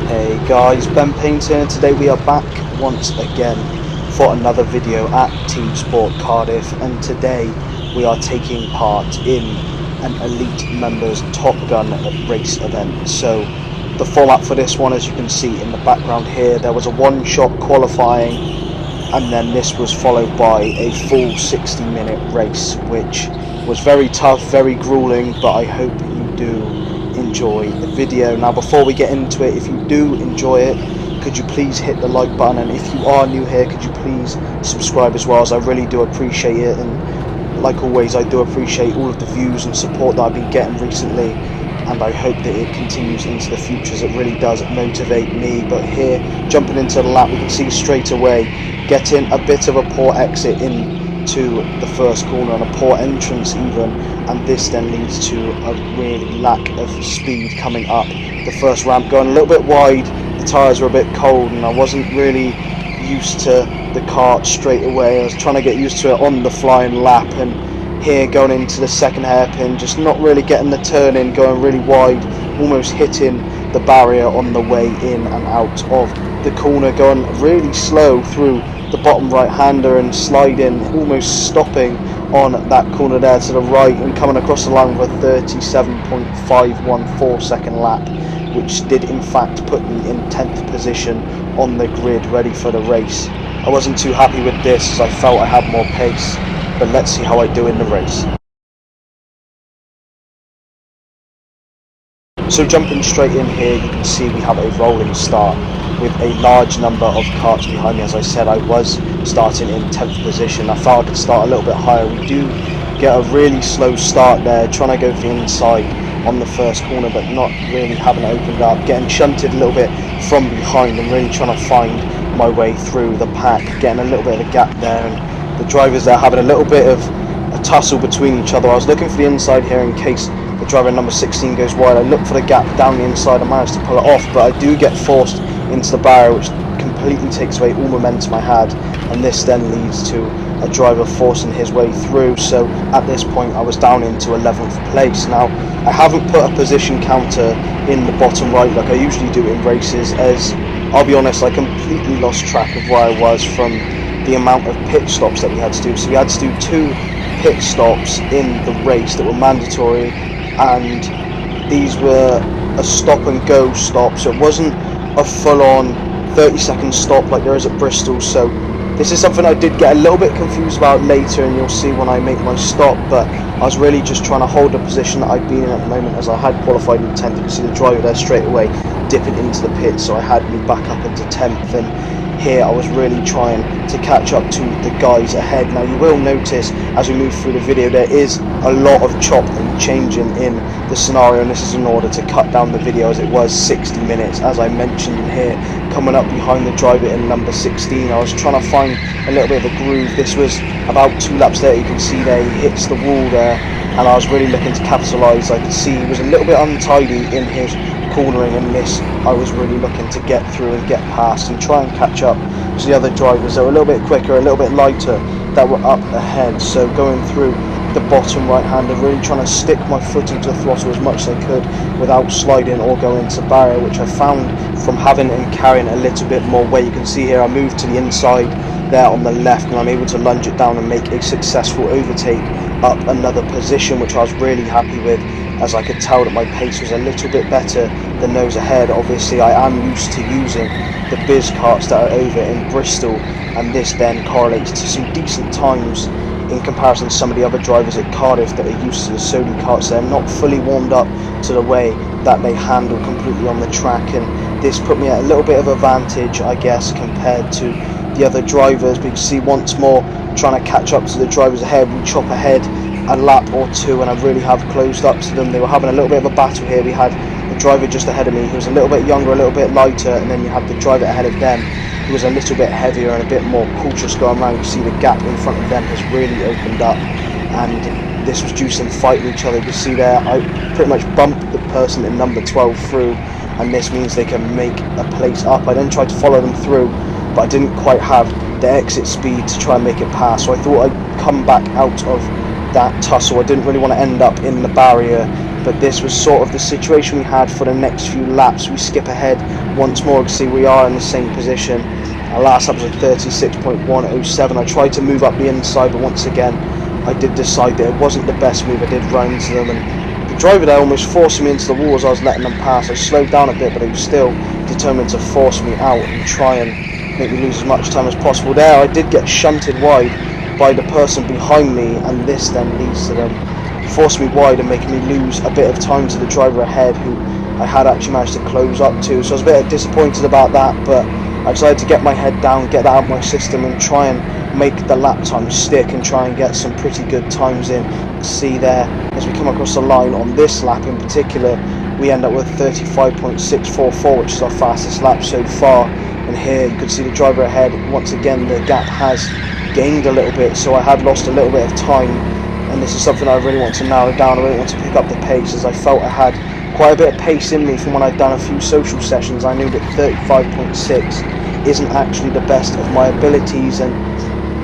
Hey guys, Ben Painter, and today we are back once again for another video at Teamsport Cardiff, and today we are taking part in an Elite Members Top Gun race event. So the format for this one, as you can see in the background here, there was a one-shot qualifying, and then this was followed by a full 60-minute race, which was very tough, very grueling, but I hope you do enjoy the video. Now before we get into it, if you do enjoy it, could you please hit the like button, and if you are new here, could you please subscribe as well, as I really do appreciate it. And like always, I do appreciate all of the views and support that I've been getting recently, and I hope that it continues into the future, as it really does motivate me. But here, jumping into the lap, we can see straight away getting a bit of a poor exit into the first corner, and a poor entrance even, and this then leads to a really lack of speed coming up the first ramp, going a little bit wide. The tyres were a bit cold, and I wasn't really used to the kart straight away. I was trying to get used to it on the flying lap, and here going into the second hairpin, just not really getting the turn in, going really wide, almost hitting the barrier on the way in and out of the corner, going really slow through the bottom right hander and sliding, almost stopping on that corner there to the right, and coming across the line with a 37.514 second lap, which did in fact put me in 10th position on the grid, ready for the race. I wasn't too happy with this, as I felt I had more pace, but let's see how I do in the race. So jumping straight in here, you can see we have a rolling start with a large number of karts behind me. As I said, I was starting in 10th position. I thought I could start a little bit higher. We do get a really slow start there, trying to go for the inside on the first corner, but not really having it opened up, getting shunted a little bit from behind, and really trying to find my way through the pack, getting a little bit of a gap there, and the drivers there having a little bit of a tussle between each other. I was looking for the inside here in case the driver number 16 goes wide. I look for the gap down the inside and managed to pull it off, but I do get forced into the barrier, which completely takes away all momentum I had, and this then leads to a driver forcing his way through. So at this point I was down into 11th place. Now I haven't put a position counter in the bottom right like I usually do in races, as I'll be honest, I completely lost track of where I was from the amount of pit stops that we had to do. So we had to do 2 pit stops in the race that were mandatory, and these were a stop and go stop, so it wasn't a full-on 30-second stop like there is at Bristol. So this is something I did get a little bit confused about later, and you'll see when I make my stop, but I was really just trying to hold the position that I'd been in at the moment, as I had qualified in 10th. You can see the driver there straight away dipping into the pit, so I had me back up into 10th, and here I was really trying to catch up to the guys ahead. Now you will notice as we move through the video there is a lot of chop and changing in the scenario, and this is in order to cut down the video, as it was 60 minutes as I mentioned in here. Coming up behind the driver in number 16, I was trying to find a little bit of a groove. This was about 2 laps there, you can see there he hits the wall there, and I was really looking to capitalise. I could see he was a little bit untidy in his cornering, and this I was really looking to get through and get past and try and catch up to the other drivers that were a little bit quicker, a little bit lighter, that were up ahead. So going through the bottom right hander, really trying to stick my foot into the throttle as much as I could without sliding or going into barrier, which I found from having and carrying a little bit more weight. You can see here I moved to the inside there on the left, and I'm able to lunge it down and make a successful overtake up another position, which I was really happy with, as I could tell that my pace was a little bit better than those ahead. Obviously I am used to using the Biz karts that are over in Bristol, and this then correlates to some decent times in comparison to some of the other drivers at Cardiff that are used to the Sony karts. They're not fully warmed up to the way that they handle completely on the track, and this put me at a little bit of advantage, I guess, compared to the other drivers. But you can see once more trying to catch up to the drivers ahead. We chop ahead a lap or 2, and I really have closed up to them. They were having a little bit of a battle here. We had the driver just ahead of me who was a little bit younger, a little bit lighter, and then you had the driver ahead of them who was a little bit heavier and a bit more cautious going around. You see the gap in front of them has really opened up, and this was due to them fighting each other. You can see there I pretty much bumped the person in number 12 through, and this means they can make a place up. I then tried to follow them through, but I didn't quite have the exit speed to try and make it past, so I thought I'd come back out of that tussle. I didn't really want to end up in the barrier but this was sort of the situation we had for the next few laps. We skip ahead once more. You can see we are in the same position. Our last lap was a 36.107. I tried to move up the inside, but once again I did decide that it wasn't the best move. I did run into them, and the driver there almost forced me into the wall as I was letting them pass. I slowed down a bit, but he was still determined to force me out and try and make me lose as much time as possible. There I did get shunted wide by the person behind me, and this then leads to them forcing me wide and making me lose a bit of time to the driver ahead, who I had actually managed to close up to. So I was a bit disappointed about that, but I decided to get my head down, get that out of my system, and try and make the lap time stick and try and get some pretty good times in. See there, as we come across the line on this lap in particular, we end up with 35.644, which is our fastest lap so far. And here you can see the driver ahead. Once again, the gap has gained a little bit, so I had lost a little bit of time, and this is something I really want to narrow down. I really want to pick up the pace, as I felt I had quite a bit of pace in me from when I'd done a few social sessions. I knew that 35.6 isn't actually the best of my abilities, and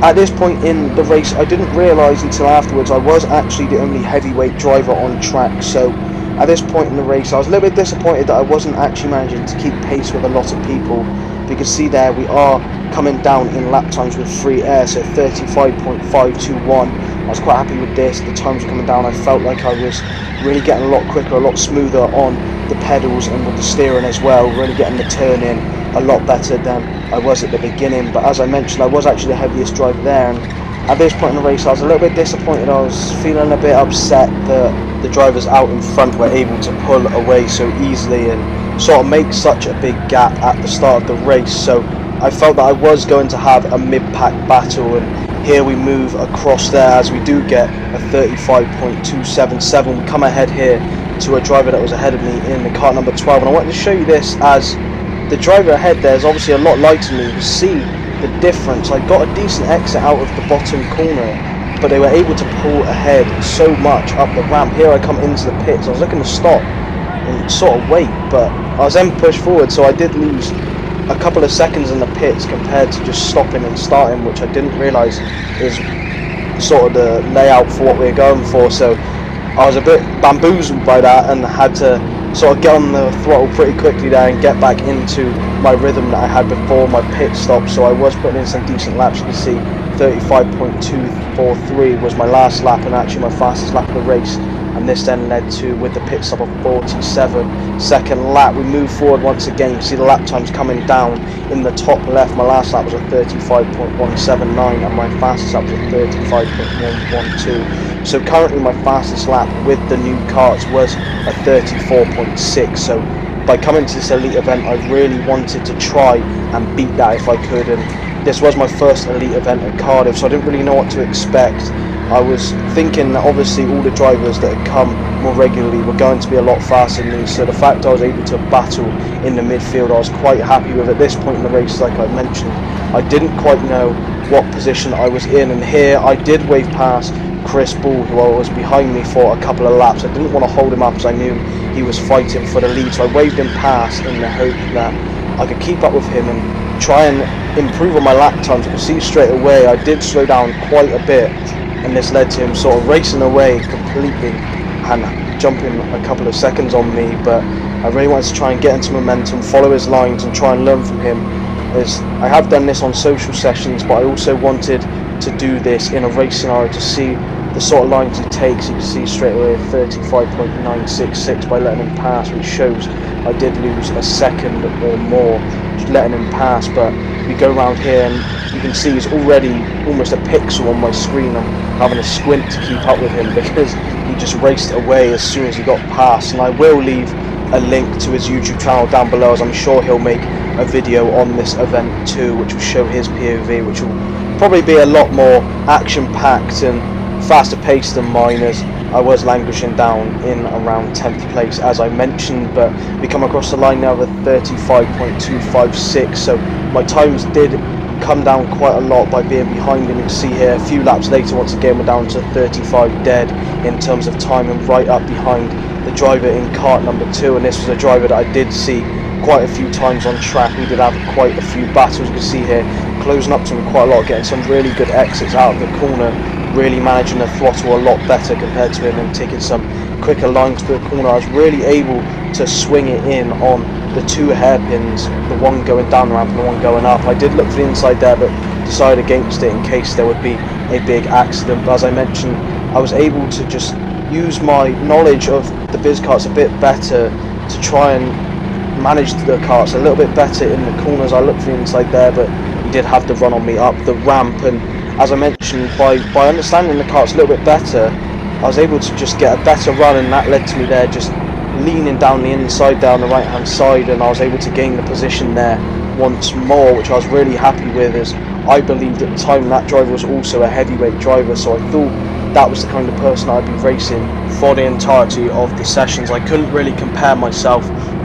at this point in the race I didn't realise until afterwards I was actually the only heavyweight driver on track. So at this point in the race I was a little bit disappointed that I wasn't actually managing to keep pace with a lot of people. You can see there we are coming down in lap times with free air, so 35.521. I was quite happy with this. The times were coming down. I felt like I was really getting a lot quicker, a lot smoother on the pedals and with the steering as well, really getting the turn in a lot better than I was at the beginning. But as I mentioned, I was actually the heaviest driver there, and at this point in the race I was a little bit disappointed. I was feeling a bit upset that the drivers out in front were able to pull away so easily and sort of make such a big gap at the start of the race. So I felt that I was going to have a mid-pack battle, and here we move across there as we do get a 35.277. We come ahead here to a driver that was ahead of me in the car number 12, and I wanted to show you this as the driver ahead there is obviously a lot lighter than me. You can see the difference. I got a decent exit out of the bottom corner, but they were able to pull ahead so much up the ramp. Here I come into the pits. I was looking to stop and sort of wait, but I was then pushed forward, so I did lose a couple of seconds in the pits compared to just stopping and starting, which I didn't realise is sort of the layout for what we we're going for. So I was a bit bamboozled by that and had to sort of get on the throttle pretty quickly there and get back into my rhythm that I had before my pit stop. So I was putting in some decent laps. You can see 35.243 was my last lap and actually my fastest lap of the race, and this then led to, with the pit stop, of 47 second lap. We move forward once again. You see the lap times coming down in the top left. My last lap was a 35.179 and my fastest lap was a 35.112. So currently my fastest lap with the new karts was a 34.6. So by coming to this elite event I really wanted to try and beat that if I could, and this was my first elite event at Cardiff, so I didn't really know what to expect. I was thinking that obviously all the drivers that had come more regularly were going to be a lot faster than me, so the fact I was able to battle in the midfield I was quite happy with. At this point in the race, like I mentioned, I didn't quite know what position I was in, and here I did wave past Chris Ball, who was behind me for a couple of laps. I didn't want to hold him up as I knew he was fighting for the lead, so I waved him past in the hope that I could keep up with him and try and improve on my lap times. You can see straight away I did slow down quite a bit, and this led to him sort of racing away completely and jumping a couple of seconds on me. But I really wanted to try and get into momentum, follow his lines and try and learn from him, as I have done this on social sessions, but I also wanted to do this in a race scenario to see the sort of lines he takes. You can see straight away 35.966 by letting him pass, which shows I did lose a second or more just letting him pass. But we go around here and you can see he's already almost a pixel on my screen. I'm having a squint to keep up with him because he just raced away as soon as he got past. And I will leave a link to his YouTube channel down below, as I'm sure he'll make a video on this event too, which will show his POV, which will probably be a lot more action packed and faster paced than mine, as I was languishing down in around 10th place as I mentioned. But we come across the line now with 35.256, so my times did come down quite a lot by being behind him. You can see here a few laps later once again we're down to 35 dead in terms of time, and right up behind the driver in kart number 2, and this was a driver that I did see quite a few times on track. We did have quite a few battles. You can see here closing up to him quite a lot, getting some really good exits out of the corner. really managing the throttle a lot better compared to him and taking some quicker lines per corner. I was really able to swing it in on the two hairpins, the one going down the ramp and the one going up. I did look for the inside there, but decided against it in case there would be a big accident. But as I mentioned, I was able to just use my knowledge of the Viz karts a bit better to try and manage the karts a little bit better in the corners. I looked for the inside there, but he did have the run on me up the ramp, and as I mentioned, by understanding the karts a little bit better, I was able to just get a better run, and that led to me there just leaning down the inside there on the right hand side, and I was able to gain the position there once more, which I was really happy with, as I believed at the time that driver was also a heavyweight driver, so I thought that was the kind of person I'd be racing for the entirety of the sessions. I couldn't really compare myself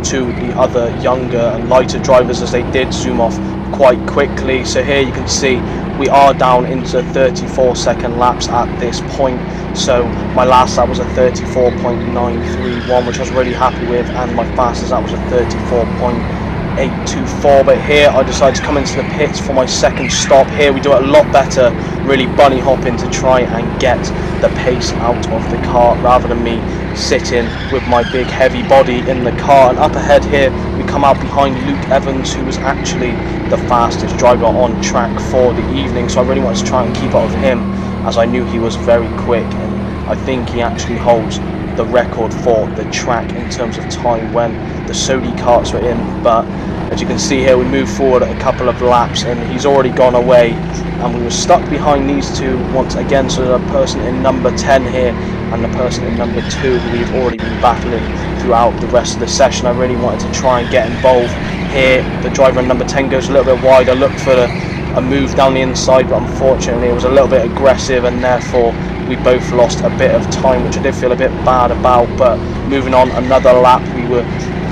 to the other younger and lighter drivers, as they did zoom off quite quickly. So here you can see we are down into 34-second laps at this point. So my last lap was a 34.931, which I was really happy with, and my fastest lap was a 34.824. But here I decided to come into the pits for my second stop. Here we do it a lot better, really bunny hopping to try and get the pace out of the car rather than me sitting with my big heavy body in the car. And up ahead here we come out behind Luke Evans, who was actually the fastest driver on track for the evening, so I really wanted to try and keep up with him, as I knew he was very quick, and I think he actually holds the record for the track in terms of time when the Sodi karts were in. But as you can see here, we moved forward a couple of laps and he's already gone away, and we were stuck behind these two once again. So the person in number 10 here and the person in number 2, who we've already been battling throughout the rest of the session. I really wanted to try and get involved here. The driver in number 10 goes a little bit wide. I looked for a move down the inside, but unfortunately it was a little bit aggressive, and therefore we both lost a bit of time, which I did feel a bit bad about. But moving on another lap, you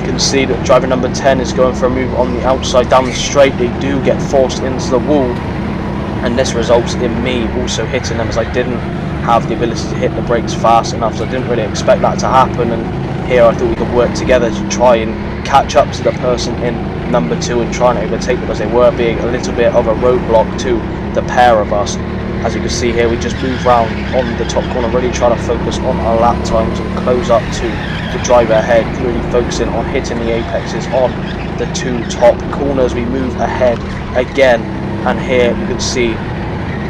can see that driver number 10 is going for a move on the outside down the straight. They do get forced into the wall, and this results in me also hitting them, as I didn't have the ability to hit the brakes fast enough, so I didn't really expect that to happen. And here I thought we could work together to try and catch up to the person in number 2 and try and overtake them, as they were being a little bit of a roadblock to the pair of us. As you can see here, we just move round on the top corner, really trying to focus on our lap times and close up to the driver ahead, really focusing on hitting the apexes on the 2 top corners. We move ahead again, and here you can see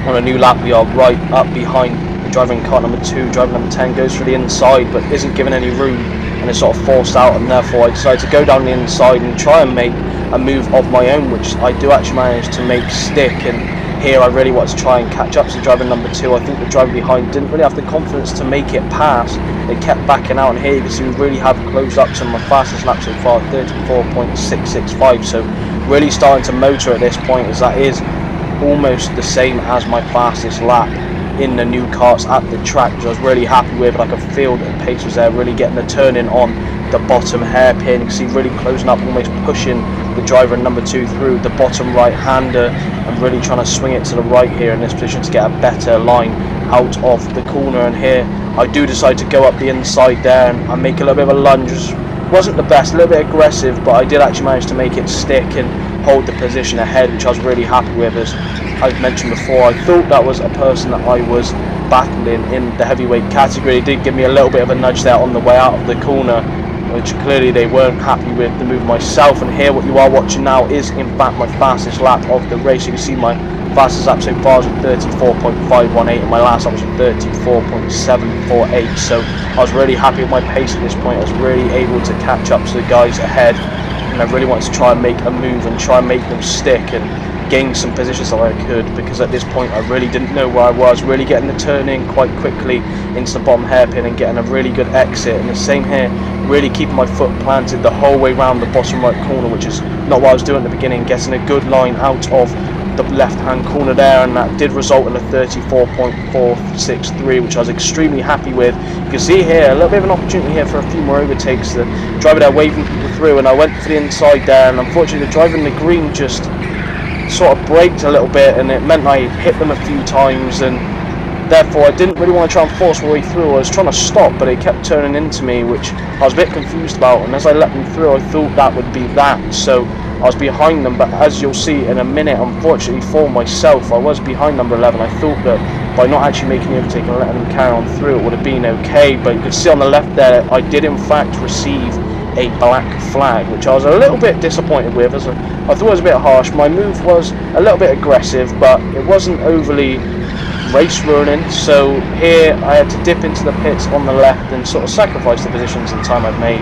on a new lap we are right up behind the driver in car number 2. Driver number 10 goes for the inside but isn't given any room and is sort of forced out, and therefore I decided to go down the inside and try and make a move of my own, which I do actually manage to make stick. And here I really wanted to try and catch up to driver number 2. I think the driver behind didn't really have the confidence to make it past. They kept backing out, and here you can see we really have closed up to my fastest lap so far, 34.665. So really starting to motor at this point, as that is almost the same as my fastest lap in the new karts at the track, which I was really happy with. And I could feel that the pace was there, really getting the turn in on the bottom hairpin. You can see really closing up, almost pushing the driver in number 2 through the bottom right hander, and really trying to swing it to the right here in this position to get a better line out of the corner. And here I do decide to go up the inside there, and I make a little bit of a lunge. Wasn't the best, a little bit aggressive, but I did actually manage to make it stick and hold the position ahead, which I was really happy with. As I've mentioned before, I thought that was a person that I was battling in the heavyweight category. It did give me a little bit of a nudge there on the way out of the corner, which clearly they weren't happy with the move myself. And here what you are watching now is in fact my fastest lap of the race. You can see my fastest lap so far is at 34.518, and my last lap was at 34.748. So I was really happy with my pace at this point. I was really able to catch up to the guys ahead, and I really wanted to try and make a move and try and make them stick and gain some positions that I could, because at this point I really didn't know where I was, really getting the turn in quite quickly into the bottom hairpin and getting a really good exit. And the same here, really keeping my foot planted the whole way around the bottom right corner, which is not what I was doing at the beginning, getting a good line out of the left hand corner there, and that did result in a 34.463, which I was extremely happy with. You can see here a little bit of an opportunity here for a few more overtakes. The driver there waving people through, and I went for the inside there, and unfortunately the driver in the green just sort of braked a little bit, and it meant I hit them a few times, and therefore I didn't really want to try and force my way through. I was trying to stop, but they kept turning into me, which I was a bit confused about, and as I let them through I thought that would be that, so I was behind them. But as you'll see in a minute, unfortunately for myself, I was behind number 11. I thought that by not actually making the overtake and letting them carry on through, it would have been okay. But you could see on the left there, I did in fact receive a black flag, which I was a little bit disappointed with. I thought it was a bit harsh. My move was a little bit aggressive, but it wasn't overly race ruining. So here I had to dip into the pits on the left and sort of sacrifice the positions and time I'd made,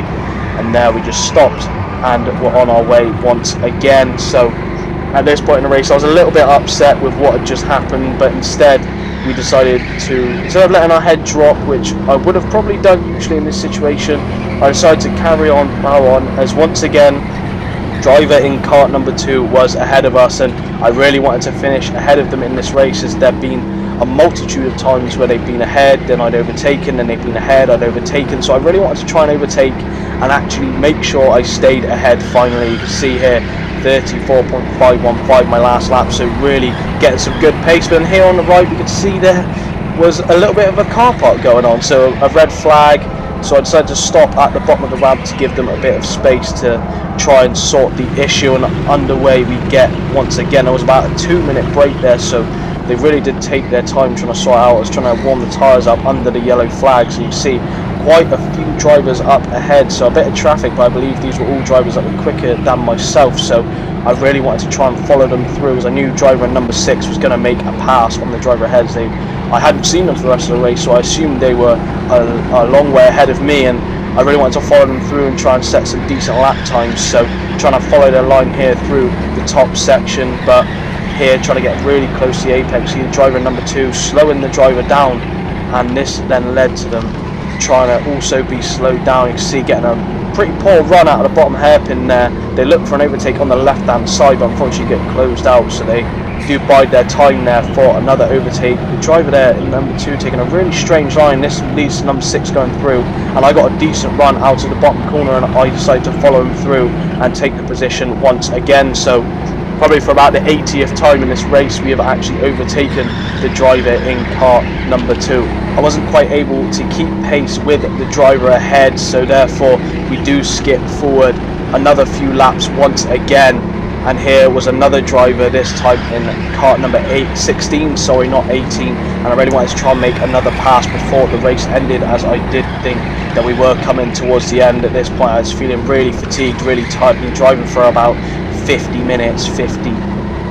and there we just stopped and we're on our way once again. So at this point in the race I was a little bit upset with what had just happened, but instead we decided to, instead of letting our head drop, which I would have probably done usually in this situation, I decided to carry on, plow on, as once again driver in kart number 2 was ahead of us, and I really wanted to finish ahead of them in this race, as there'd been a multitude of times where they've been ahead, then I'd overtaken, then they've been ahead, I'd overtaken. So I really wanted to try and overtake and actually make sure I stayed ahead finally. You can see here 34.515 my last lap, so really getting some good pace. But here on the right we could see there was a little bit of a car park going on, so a red flag. So I decided to stop at the bottom of the ramp to give them a bit of space to try and sort the issue, and underway we get once again. There was about a 2-minute break there, so they really did take their time trying to sort out. I was trying to warm the tyres up under the yellow flags, and you see quite a few drivers up ahead, so a bit of traffic, but I believe these were all drivers that were quicker than myself, so I really wanted to try and follow them through, as I knew driver number 6 was going to make a pass on the driver ahead. I hadn't seen them for the rest of the race, so I assumed they were a long way ahead of me, and I really wanted to follow them through and try and set some decent lap times. So trying to follow their line here through the top section, but here trying to get really close to the apex. See the driver number 2 slowing the driver down, and this then led to them trying to also be slowed down. You can see getting a pretty poor run out of the bottom hairpin there. They look for an overtake on the left hand side, but unfortunately get closed out, so they do bide their time there for another overtake. The driver there in number 2 taking a really strange line. This leads to number 6 going through, and I got a decent run out of the bottom corner, and I decided to follow him through and take the position once again. So probably for about the 80th time in this race we have actually overtaken the driver in kart number 2. I wasn't quite able to keep pace with the driver ahead, so therefore we do skip forward another few laps once again. And here was another driver, this time in kart number 16, sorry, not 18, and I really wanted to try and make another pass before the race ended, as I did think that we were coming towards the end. At this point I was feeling really fatigued, really tired, been driving for about 50 minutes, 50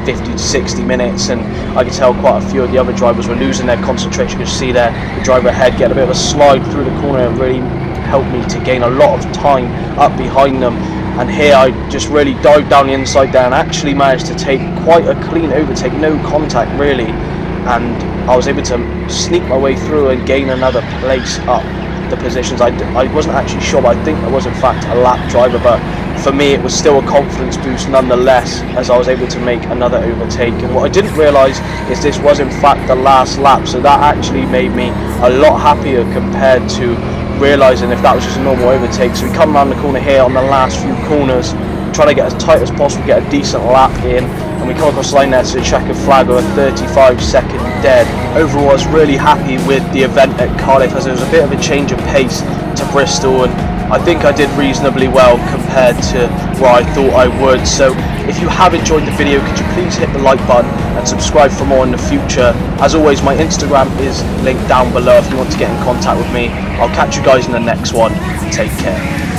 to 60 minutes, and I could tell quite a few of the other drivers were losing their concentration. You can see there the driver ahead get a bit of a slide through the corner, and really helped me to gain a lot of time up behind them. And here I just really dived down the inside there and actually managed to take quite a clean overtake, no contact really, and I was able to sneak my way through and gain another place up the positions. I wasn't actually sure, but I think I was in fact a lap driver, but for me it was still a confidence boost nonetheless, as I was able to make another overtake. And what I didn't realise is this was in fact the last lap, so that actually made me a lot happier compared to realising if that was just a normal overtake. So we come around the corner here on the last few corners, trying to get as tight as possible, get a decent lap in, and we come across the line there to the checkered flag with a 35-second dead. Overall I was really happy with the event at Cardiff, as there was a bit of a change of pace to Bristol, and I think I did reasonably well compared to where I thought I would. So if you have enjoyed the video, could you please hit the like button and subscribe for more in the future. As always, my Instagram is linked down below if you want to get in contact with me. I'll catch you guys in the next one. Take care.